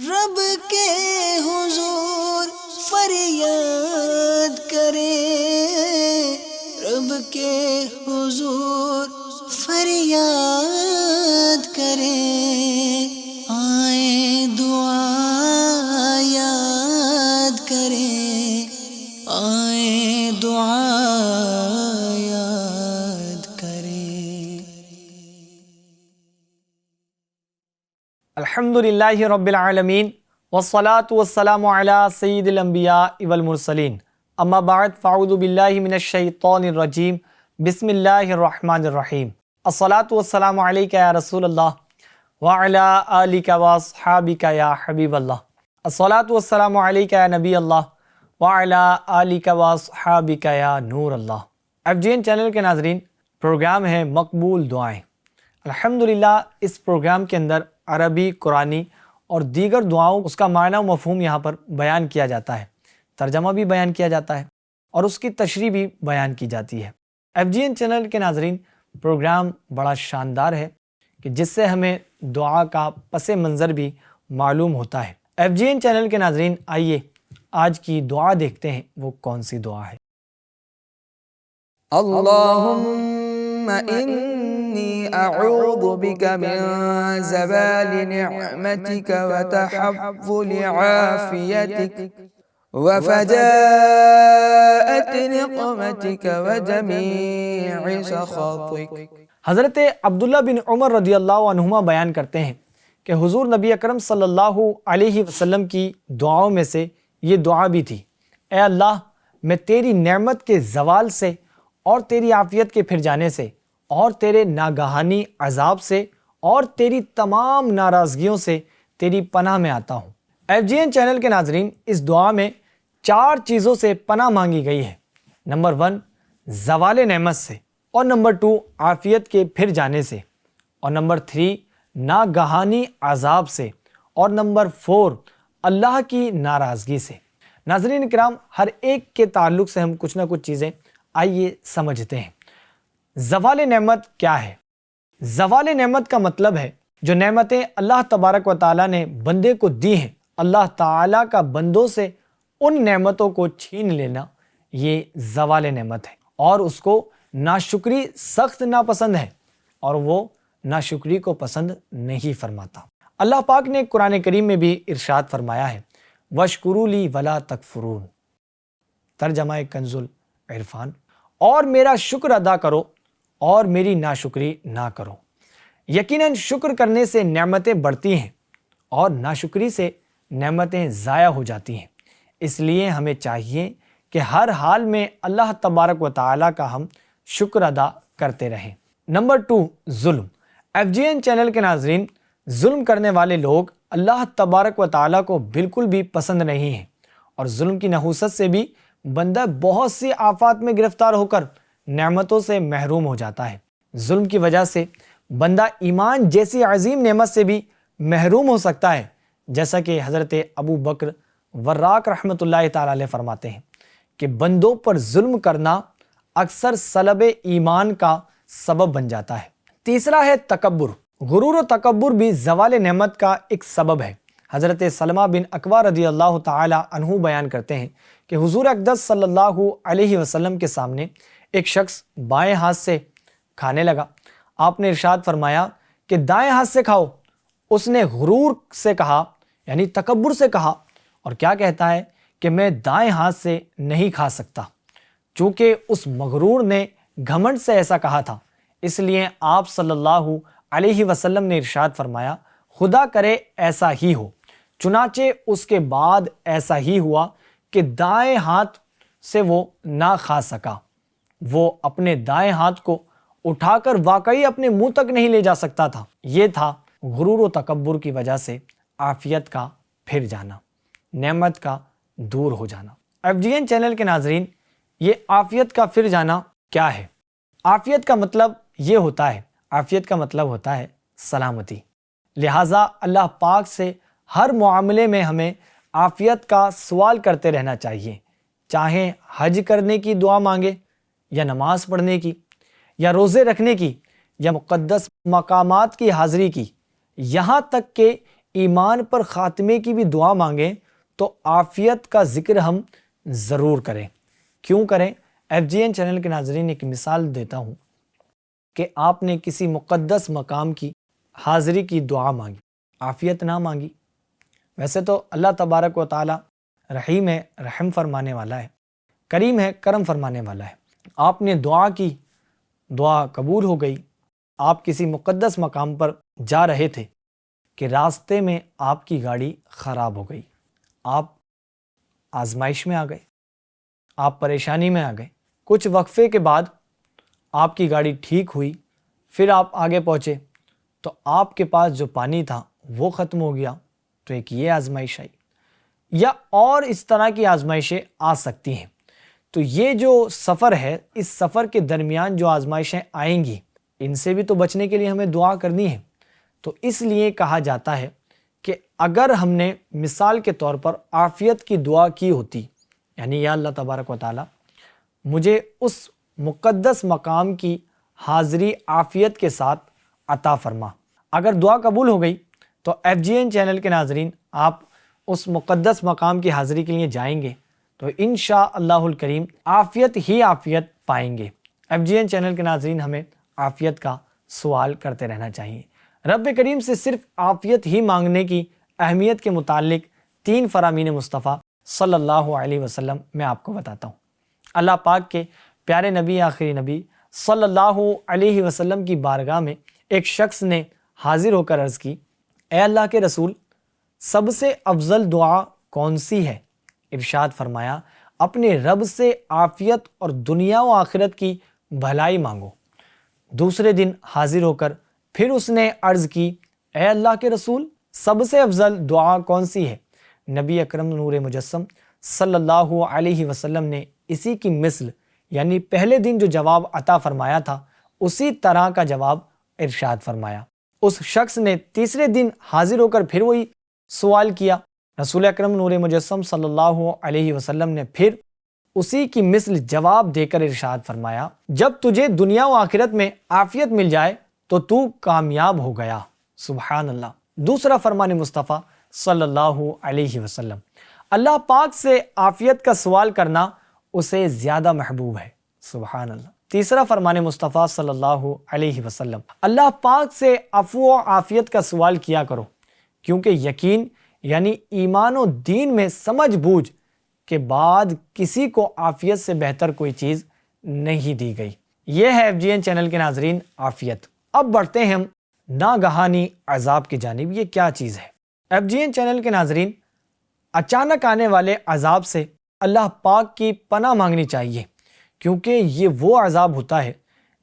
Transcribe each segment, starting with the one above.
رب کے حضور فریاد کریں، رب کے حضور فریاد کریں، آئیں دعا یاد کریں، آئیں دعا یاد کریں۔ الحمدللہ رب العالمین والصلاة والسلام علی سید الانبیاء والمرسلین، اما بعد فاعوذ باللہ من الشیطان الرجیم، بسم اللہ الرحمن الرحیم۔ الصلاة والسلام علیک یا رسول اللہ وعلی آلک واصحابک یا حبیب اللہ، الصلاة والسلام علیک یا نبی اللہ وعلی آلک واصحابک یا نور اللہ۔ FGN چینل کے ناظرین، پروگرام ہے مقبول دعائیں۔ الحمدللہ اس پروگرام کے اندر عربی، قرآنی اور دیگر دعاؤں اس کا معنی و مفہوم یہاں پر بیان کیا جاتا ہے، ترجمہ بھی بیان کیا جاتا ہے اور اس کی تشریح بھی بیان کی جاتی ہے۔ FGN چینل کے ناظرین، پروگرام بڑا شاندار ہے کہ جس سے ہمیں دعا کا پس منظر بھی معلوم ہوتا ہے۔ FGN چینل کے ناظرین، آئیے آج کی دعا دیکھتے ہیں وہ کون سی دعا ہے۔ اللهم إني أعوذ بك من زوال نعمتك وتحول عافيتك وفجاءة نقمتك وجميع سخطك۔ حضرت عبداللہ بن عمر رضی اللہ عنہما بیان کرتے ہیں کہ حضور نبی اکرم صلی اللہ علیہ وسلم کی دعاؤں میں سے یہ دعا بھی تھی، اے اللہ میں تیری نعمت کے زوال سے اور تیری عافیت کے پھر جانے سے اور تیرے ناگہانی عذاب سے اور تیری تمام ناراضگیوں سے تیری پناہ میں آتا ہوں۔ FGN چینل کے ناظرین، اس دعا میں 4 چیزوں سے پناہ مانگی گئی ہے۔ نمبر 1 زوال نعمت سے، اور نمبر 2 عافیت کے پھر جانے سے، اور نمبر 3 ناگہانی عذاب سے، اور نمبر 4 اللہ کی ناراضگی سے۔ ناظرین کرام، ہر ایک کے تعلق سے ہم کچھ نہ کچھ چیزیں آئیے سمجھتے ہیں۔ زوال نعمت کیا ہے؟ زوال نعمت کا مطلب ہے جو نعمتیں اللہ تبارک و تعالیٰ نے بندے کو دی ہیں، اللہ تعالیٰ کا بندوں سے ان نعمتوں کو چھین لینا، یہ زوال نعمت ہے، اور اس کو ناشکری سخت ناپسند ہے اور وہ ناشکری کو پسند نہیں فرماتا۔ اللہ پاک نے قرآن کریم میں بھی ارشاد فرمایا ہے، وَاشْكُرُوا لِي وَلَا تَكْفُرُونَ، ترجمہ کنز العرفان، اور میرا شکر ادا کرو اور میری ناشکری نہ کرو۔ یقیناً شکر کرنے سے نعمتیں بڑھتی ہیں اور ناشکری سے نعمتیں ضائع ہو جاتی ہیں، اس لیے ہمیں چاہیے کہ ہر حال میں اللہ تبارک و تعالیٰ کا ہم شکر ادا کرتے رہیں۔ نمبر 2 ظلم۔ FGN چینل کے ناظرین، ظلم کرنے والے لوگ اللہ تبارک و تعالیٰ کو بالکل بھی پسند نہیں ہیں، اور ظلم کی نحوست سے بھی بندہ بہت سی آفات میں گرفتار ہو کر نعمتوں سے محروم ہو جاتا ہے۔ ظلم کی وجہ سے بندہ ایمان جیسی عظیم نعمت سے بھی محروم ہو سکتا ہے، جیسا کہ حضرت ابو بکر وراق رحمۃ اللہ تعالی علیہ فرماتے ہیں کہ بندوں پر ظلم کرنا اکثر سلب ایمان کا سبب بن جاتا ہے۔ تیسرا ہے تکبر۔ غرور و تکبر بھی زوال نعمت کا ایک سبب ہے۔ حضرت سلمہ بن اکوع رضی اللہ تعالی عنہ بیان کرتے ہیں کہ حضور اقدس صلی اللہ علیہ وسلم کے سامنے ایک شخص بائیں ہاتھ سے کھانے لگا۔ آپ نے ارشاد فرمایا کہ دائیں ہاتھ سے کھاؤ۔ اس نے غرور سے کہا، یعنی تکبر سے کہا، اور کیا کہتا ہے کہ میں دائیں ہاتھ سے نہیں کھا سکتا، چونکہ اس مغرور نے گھمنڈ سے ایسا کہا تھا۔ اس لیے آپ صلی اللہ علیہ وسلم نے ارشاد فرمایا، خدا کرے ایسا ہی ہو۔ چنانچہ اس کے بعد ایسا ہی ہوا کہ دائیں ہاتھ سے وہ نہ کھا سکا۔ وہ اپنے دائیں ہاتھ کو اٹھا کر واقعی اپنے منہ تک نہیں لے جا سکتا تھا۔ یہ تھا غرور و تکبر کی وجہ سے عافیت کا پھر جانا، نعمت کا دور ہو جانا۔ FGN چینل کے ناظرین، یہ عافیت کا پھر جانا کیا ہے؟ عافیت کا مطلب یہ ہوتا ہے، عافیت کا مطلب ہوتا ہے سلامتی۔ لہٰذا اللہ پاک سے ہر معاملے میں ہمیں عافیت کا سوال کرتے رہنا چاہیے، چاہے حج کرنے کی دعا مانگے، یا نماز پڑھنے کی، یا روزے رکھنے کی، یا مقدس مقامات کی حاضری کی، یہاں تک کہ ایمان پر خاتمے کی بھی دعا مانگیں تو عافیت کا ذکر ہم ضرور کریں۔ کیوں کریں؟ FGN چینل کے ناظرین ایک مثال دیتا ہوں کہ آپ نے کسی مقدس مقام کی حاضری کی دعا مانگی، عافیت نہ مانگی۔ ویسے تو اللہ تبارک و تعالی رحیم ہے، رحم فرمانے والا ہے، کریم ہے، کرم فرمانے والا ہے۔ آپ نے دعا کی، دعا قبول ہو گئی، آپ کسی مقدس مقام پر جا رہے تھے کہ راستے میں آپ کی گاڑی خراب ہو گئی، آپ آزمائش میں آ گئے، آپ پریشانی میں آ گئے۔ کچھ وقفے کے بعد آپ کی گاڑی ٹھیک ہوئی، پھر آپ آگے پہنچے تو آپ کے پاس جو پانی تھا وہ ختم ہو گیا، تو ایک یہ آزمائش آئی، یا اور اس طرح کی آزمائشیں آ سکتی ہیں۔ تو یہ جو سفر ہے، اس سفر کے درمیان جو آزمائشیں آئیں گی، ان سے بھی تو بچنے کے لیے ہمیں دعا کرنی ہے۔ تو اس لیے کہا جاتا ہے کہ اگر ہم نے مثال کے طور پر عافیت کی دعا کی ہوتی، یعنی یا اللہ تبارک و تعالی مجھے اس مقدس مقام کی حاضری عافیت کے ساتھ عطا فرما، اگر دعا قبول ہو گئی تو FGN چینل کے ناظرین آپ اس مقدس مقام کی حاضری کے لیے جائیں گے تو انشاءاللہ الکریم عافیت ہی عافیت پائیں گے۔ FGN چینل کے ناظرین ہمیں عافیت کا سوال کرتے رہنا چاہیے۔ رب کریم سے صرف عافیت ہی مانگنے کی اہمیت کے متعلق 3 فرامین مصطفیٰ صلی اللہ علیہ وسلم میں آپ کو بتاتا ہوں۔ اللہ پاک کے پیارے نبی، آخری نبی صلی اللہ علیہ وسلم کی بارگاہ میں ایک شخص نے حاضر ہو کر عرض کی، اے اللہ کے رسول، سب سے افضل دعا کون سی ہے؟ ارشاد فرمایا، اپنے رب سے عافیت اور دنیا و آخرت کی بھلائی مانگو۔ دوسرے دن حاضر ہو کر پھر اس نے عرض کی، اے اللہ کے رسول، سب سے افضل دعا کون سی ہے؟ نبی اکرم نور مجسم صلی اللہ علیہ وسلم نے اسی کی مثل، یعنی پہلے دن جو جواب عطا فرمایا تھا اسی طرح کا جواب ارشاد فرمایا۔ اس شخص نے تیسرے دن حاضر ہو کر پھر وہی سوال کیا۔ رسول اکرم نور مجسم صلی اللہ علیہ وسلم نے پھر اسی کی مثل جواب دے کر ارشاد فرمایا، جب تجھے دنیا و آخرت میں عافیت مل جائے تو کامیاب ہو گیا۔ سبحان اللہ۔ دوسرا فرمان مصطفیٰ صلی اللہ علیہ وسلم، اللہ پاک سے عافیت کا سوال کرنا اسے زیادہ محبوب ہے۔ سبحان اللہ۔ تیسرا فرمان مصطفیٰ صلی اللہ علیہ وسلم، اللہ پاک سے عفو و عافیت کا سوال کیا کرو، کیونکہ یقین یعنی ایمان و دین میں سمجھ بوجھ کے بعد کسی کو عافیت سے بہتر کوئی چیز نہیں دی گئی۔ یہ ہے FGN چینل کے ناظرین عافیت۔ اب بڑھتے ہیں ہم ناگہانی عذاب کی جانب۔ یہ کیا چیز ہے؟ FGN چینل کے ناظرین، اچانک آنے والے عذاب سے اللہ پاک کی پناہ مانگنی چاہیے، کیونکہ یہ وہ عذاب ہوتا ہے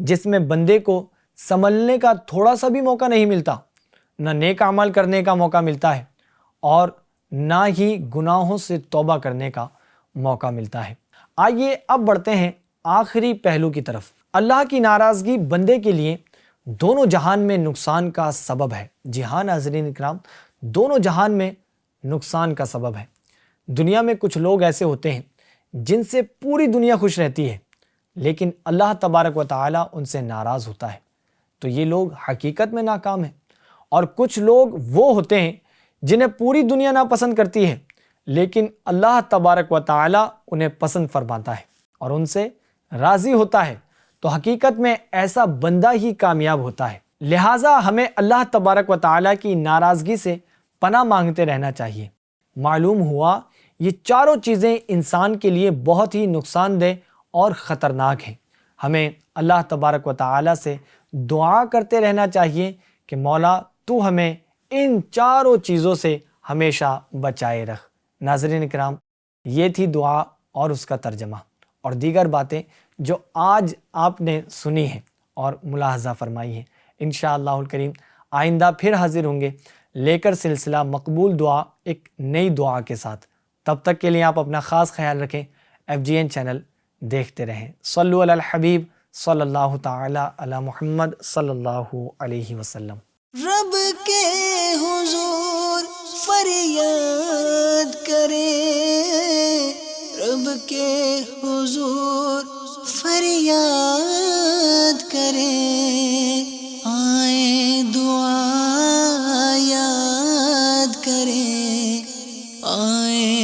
جس میں بندے کو سنبھلنے کا تھوڑا سا بھی موقع نہیں ملتا، نہ نیک عمل کرنے کا موقع ملتا ہے اور نہ ہی گناہوں سے توبہ کرنے کا موقع ملتا ہے۔ آئیے اب بڑھتے ہیں آخری پہلو کی طرف۔ اللہ کی ناراضگی بندے کے لیے دونوں جہان میں نقصان کا سبب ہے۔ جی ہاں ناظرین اکرام، دونوں جہان میں نقصان کا سبب ہے۔ دنیا میں کچھ لوگ ایسے ہوتے ہیں جن سے پوری دنیا خوش رہتی ہے، لیکن اللہ تبارک و تعالی ان سے ناراض ہوتا ہے، تو یہ لوگ حقیقت میں ناکام ہیں۔ اور کچھ لوگ وہ ہوتے ہیں جنہیں پوری دنیا ناپسند کرتی ہے، لیکن اللہ تبارک و تعالی انہیں پسند فرماتا ہے اور ان سے راضی ہوتا ہے، تو حقیقت میں ایسا بندہ ہی کامیاب ہوتا ہے۔ لہٰذا ہمیں اللہ تبارک و تعالی کی ناراضگی سے پناہ مانگتے رہنا چاہیے۔ معلوم ہوا یہ چاروں چیزیں انسان کے لیے بہت ہی نقصان دہ اور خطرناک ہیں۔ ہمیں اللہ تبارک و تعالی سے دعا کرتے رہنا چاہیے کہ مولا تو ہمیں ان چاروں چیزوں سے ہمیشہ بچائے رکھ۔ ناظرین اکرام، یہ تھی دعا اور اس کا ترجمہ اور دیگر باتیں جو آج آپ نے سنی ہیں اور ملاحظہ فرمائی ہیں۔ انشاءاللہ الکریم آئندہ پھر حاضر ہوں گے لے کر سلسلہ مقبول دعا ایک نئی دعا کے ساتھ۔ تب تک کے لیے آپ اپنا خاص خیال رکھیں۔ FGN چینل دیکھتے رہیں۔ صلو علی الحبیب صلی اللہ تعالی علی محمد صلی اللہ علیہ وسلم۔ رب کے حضور فریاد کریں، رب کے حضور فریاد کریں، آئیں دعا یاد آئے